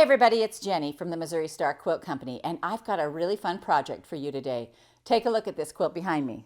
everybody, it's Jenny from the Missouri Star Quilt Company, and I've got a really fun project for you today. Take a look at this quilt behind me.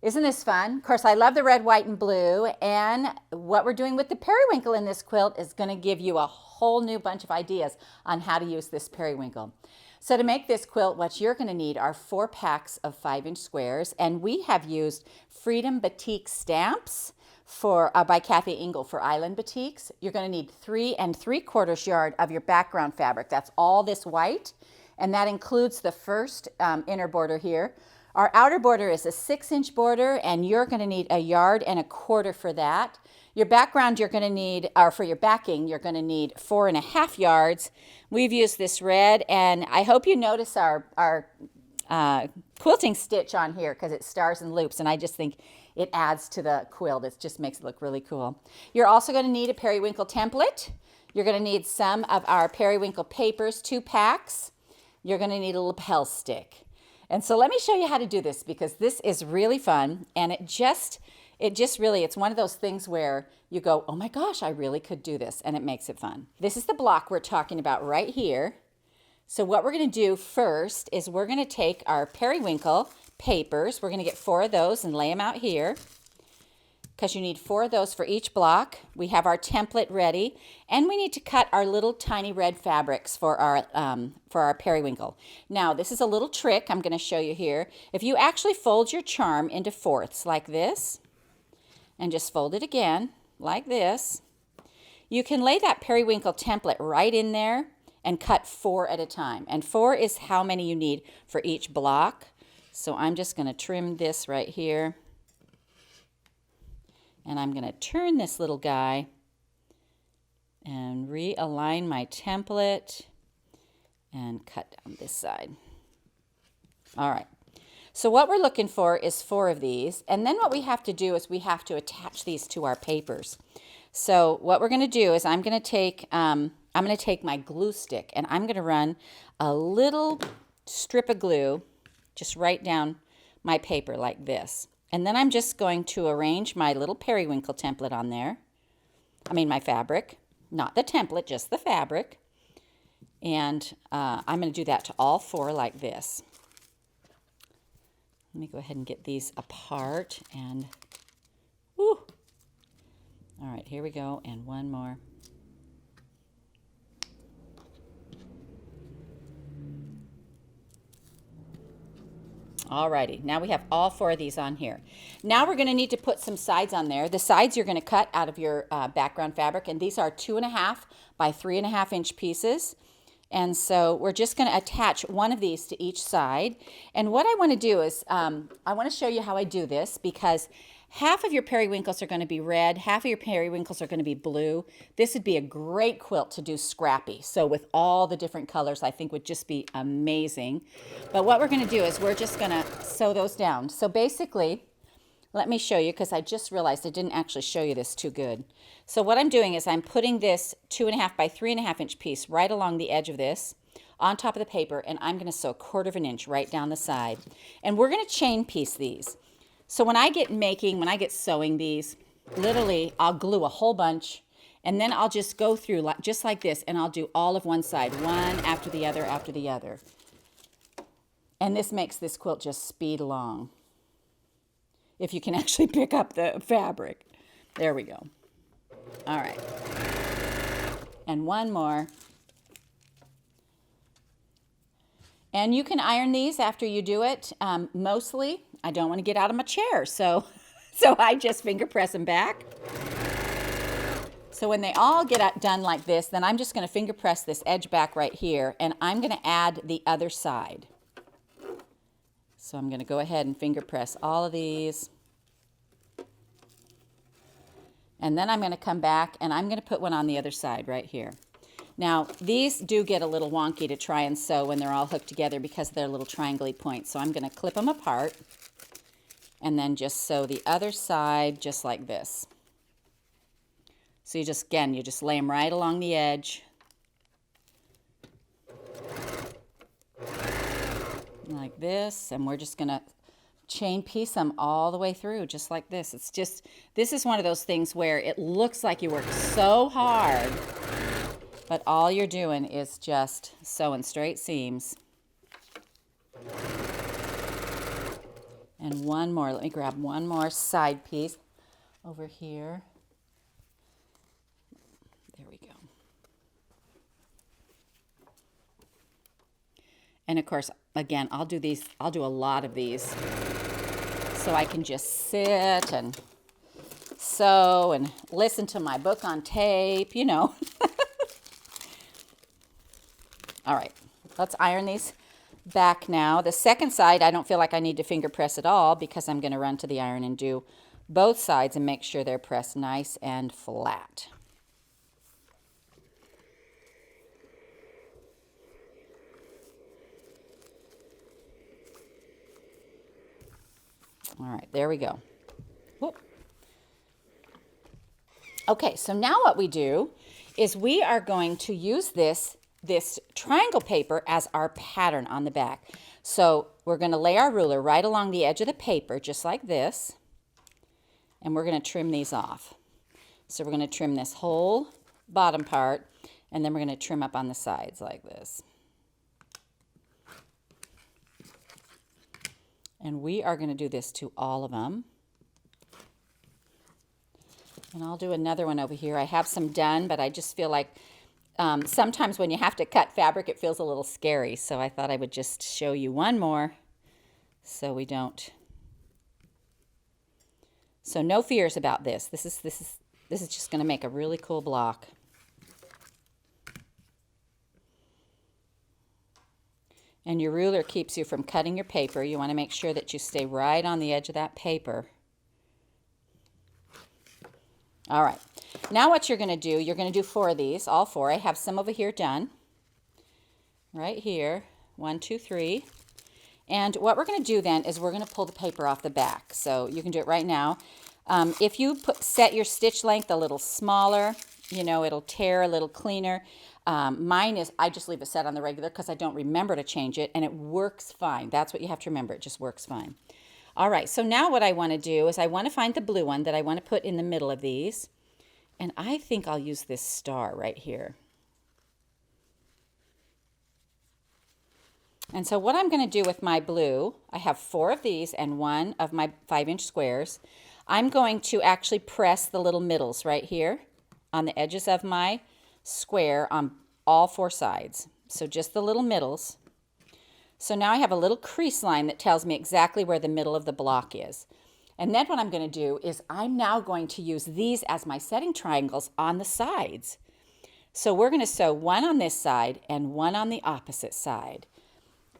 Isn't this fun? Of course, I love the red, white, and blue, and what we're doing with the periwinkle in this quilt is going to give you a whole new bunch of ideas on how to use this periwinkle. So to make this quilt, what you're going to need are 4 packs of 5-inch squares, and we have used Freedom Batik stamps by Kathy Engel for Island Batiks. You're going to need 3 3/4 yard of your background fabric. That's all this white, and that includes the first inner border here. Our outer border is a 6-inch border, and you're going to need 1.25 yards for that. Your background you're going to need, or for your backing, you're going to need 4.5 yards. We've used this red, and I hope you notice our quilting stitch on here because it stars and loops, and I just think it adds to the quilt. It just makes it look really cool. You're also going to need a periwinkle template. You're going to need some of our periwinkle papers, 2 packs. You're going to need a lapel stick. And so let me show you how to do this because this is really fun, and it's one of those things where you go, oh my gosh, I really could do this, and it makes it fun. This is the block we're talking about right here. So what we're going to do first is we're going to take our periwinkle papers. We're going to get 4 of those and lay them out here because you need 4 of those for each block. We have our template ready, and we need to cut our little tiny red fabrics for our periwinkle. Now, this is a little trick I'm going to show you here. If you actually fold your charm into 4ths like this, and just fold it again like this, you can lay that periwinkle template right in there and cut 4 at a time. And 4 is how many you need for each block. So I'm just going to trim this right here. And I'm going to turn this little guy and realign my template and cut down this side. All right. So what we're looking for is 4 of these. And then what we have to do is we have to attach these to our papers. So what we're going to do is I'm going to take my glue stick, and I'm going to run a little strip of glue just right down my paper like this. And then I'm just going to arrange my little periwinkle template on there. My fabric, not the template, just the fabric. And I'm going to do that to all 4 like this. Let me go ahead and get these apart and, whoo. All right, here we go, and one more. Alrighty, now we have all 4 of these on here. Now we're going to need to put some sides on there. The sides you're going to cut out of your background fabric, and these are 2.5 by 3.5 inch pieces. And so we're just going to attach one of these to each side. And what I want to do is I want to show you how I do this because half of your periwinkles are going to be red, half of your periwinkles are going to be blue. This would be a great quilt to do scrappy. So with all the different colors, I think would just be amazing. But what we're going to do is we're just going to sew those down. So basically, let me show you because I just realized I didn't actually show you this too good. So what I'm doing is I'm putting this 2.5 by 3.5 inch piece right along the edge of this on top of the paper, and I'm going to sew 1/4 inch right down the side. And we're going to chain piece these. So when I get sewing these, literally I'll glue a whole bunch, and then I'll just go through just like this, and I'll do all of one side, one after the other after the other. And this makes this quilt just speed along. If you can actually pick up the fabric. There we go. All right. And one more. And you can iron these after you do it. Mostly, I don't want to get out of my chair, so I just finger press them back. So when they all get done like this, then I'm just going to finger press this edge back right here, and I'm going to add the other side. So I'm going to go ahead and finger press all of these. And then I'm going to come back and I'm going to put one on the other side right here. Now, these do get a little wonky to try and sew when they're all hooked together because they're little triangle-y points. So I'm going to clip them apart and then just sew the other side just like this. So you just lay them right along the edge. Like this, and we're just going to chain piece them all the way through just like this. This is one of those things where it looks like you work so hard But all you're doing is just sewing straight seams. And one more, let me grab one more side piece over here. There we go. And of course, again, I'll do a lot of these so I can just sit and sew and listen to my book on tape, you know. All right, let's iron these back now. The second side, I don't feel like I need to finger press at all because I'm going to run to the iron and do both sides and make sure they're pressed nice and flat. All right, there we go. Whoop. Okay, so now what we do is we are going to use this triangle paper as our pattern on the back. So we're going to lay our ruler right along the edge of the paper, just like this, and we're going to trim these off. So we're going to trim this whole bottom part, and then we're going to trim up on the sides like this. And we are going to do this to all of them. And I'll do another one over here. I have some done, but I just feel like sometimes when you have to cut fabric, it feels a little scary. So I thought I would just show you one more so we don't. So no fears about this. This is just going to make a really cool block. And your ruler keeps you from cutting your paper. You want to make sure that you stay right on the edge of that paper. All right. Now what you're going to do, you're going to do 4 of these, all 4. I have some over here done. Right here. 1, 2, 3. And what we're going to do then is we're going to pull the paper off the back. So you can do it right now. If you set your stitch length a little smaller, you know, it'll tear a little cleaner. Mine is, I just leave it set on the regular because I don't remember to change it, and it works fine. That's what you have to remember. It just works fine. All right, so now what I want to do is I want to find the blue one that I want to put in the middle of these. And I think I'll use this star right here. And so what I'm going to do with my blue, I have 4 of these and 1 of my 5-inch squares. I'm going to actually press the little middles right here on the edges of my square on all 4 sides. So just the little middles. So now I have a little crease line that tells me exactly where the middle of the block is. And then what I'm going to do is I'm now going to use these as my setting triangles on the sides. So we're going to sew 1 on this side and 1 on the opposite side.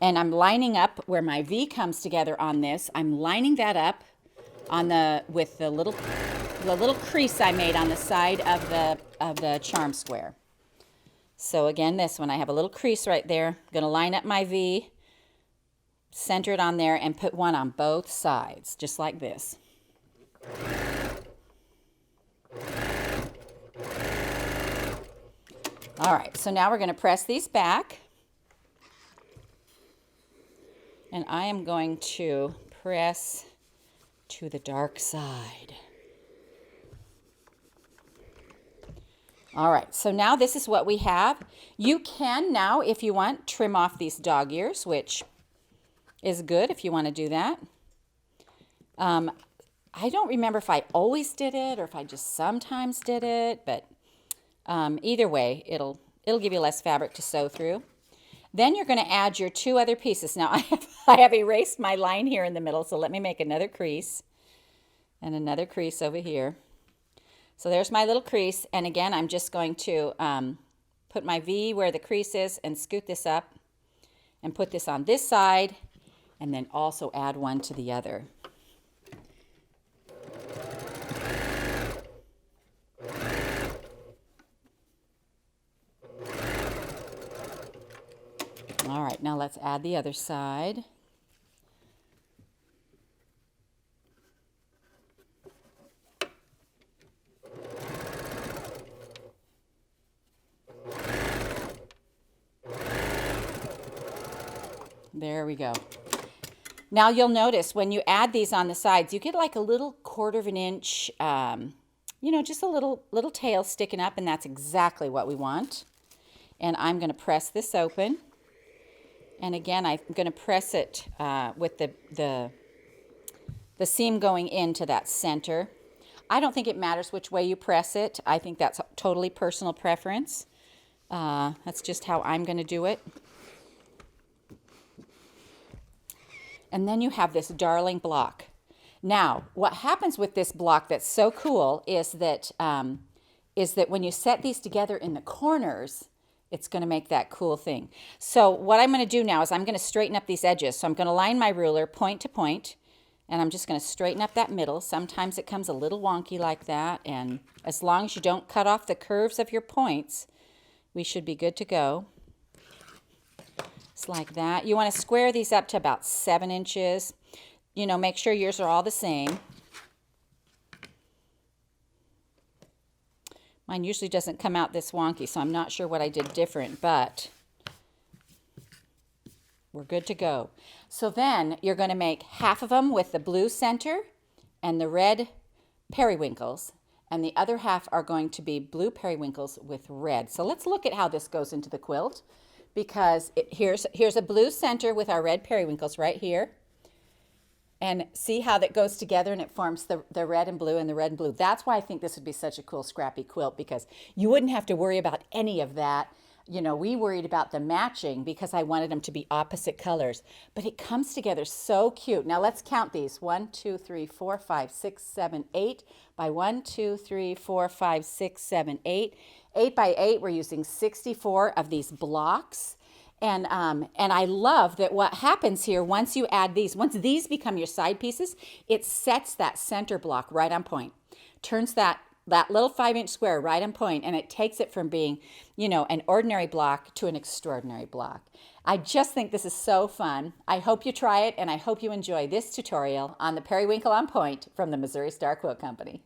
And I'm lining up where my V comes together on this. I'm lining that up on with the little crease I made on the side of the charm square. So again, this one, I have a little crease right there. I'm going to line up my V, center it on there, and put 1 on both sides, just like this. All right, so now we're going to press these back. And I am going to press to the dark side. All right, so now this is what we have. You can now, if you want, trim off these dog ears, which is good if you want to do that. I don't remember if I always did it or if I just sometimes did it, but either way, it'll give you less fabric to sew through. Then you're going to add your 2 other pieces. Now I have erased my line here in the middle, so let me make another crease and another crease over here. So there's my little crease, and again I'm just going to put my V where the crease is and scoot this up and put this on this side and then also add 1 to the other. All right, now let's add the other side. There we go. Now you'll notice when you add these on the sides, you get like a little 1/4 of an inch, you know, just a little tail sticking up, and that's exactly what we want. And I'm going to press this open. And again, I'm going to press it with the seam going into that center. I don't think it matters which way you press it. I think that's totally personal preference. That's just how I'm going to do it. And then you have this darling block. Now, what happens with this block that's so cool is that when you set these together in the corners, it's going to make that cool thing. So what I'm going to do now is I'm going to straighten up these edges. So I'm going to line my ruler point to point, and I'm just going to straighten up that middle. Sometimes it comes a little wonky like that, and as long as you don't cut off the curves of your points, we should be good to go. It's like that. You want to square these up to about 7 inches. You know, make sure yours are all the same. Mine usually doesn't come out this wonky, so I'm not sure what I did different, but we're good to go. So then you're going to make half of them with the blue center and the red periwinkles, and the other half are going to be blue periwinkles with red. So let's look at how this goes into the quilt, because here's a blue center with our red periwinkles right here. And see how that goes together and it forms the red and blue and the red and blue. That's why I think this would be such a cool scrappy quilt, because you wouldn't have to worry about any of that. You know, we worried about the matching because I wanted them to be opposite colors. But it comes together so cute. Now let's count these. 1, 2, 3, 4, 5, 6, 7, 8 by 1, 2, 3, 4, 5, 6, 7, 8. 8 by 8, we're using 64 of these blocks. And I love that what happens here, once you add these, once these become your side pieces, it sets that center block right on point. Turns that little 5-inch square right on point, and it takes it from being, you know, an ordinary block to an extraordinary block. I just think this is so fun. I hope you try it, and I hope you enjoy this tutorial on the Periwinkle on Point from the Missouri Star Quilt Company.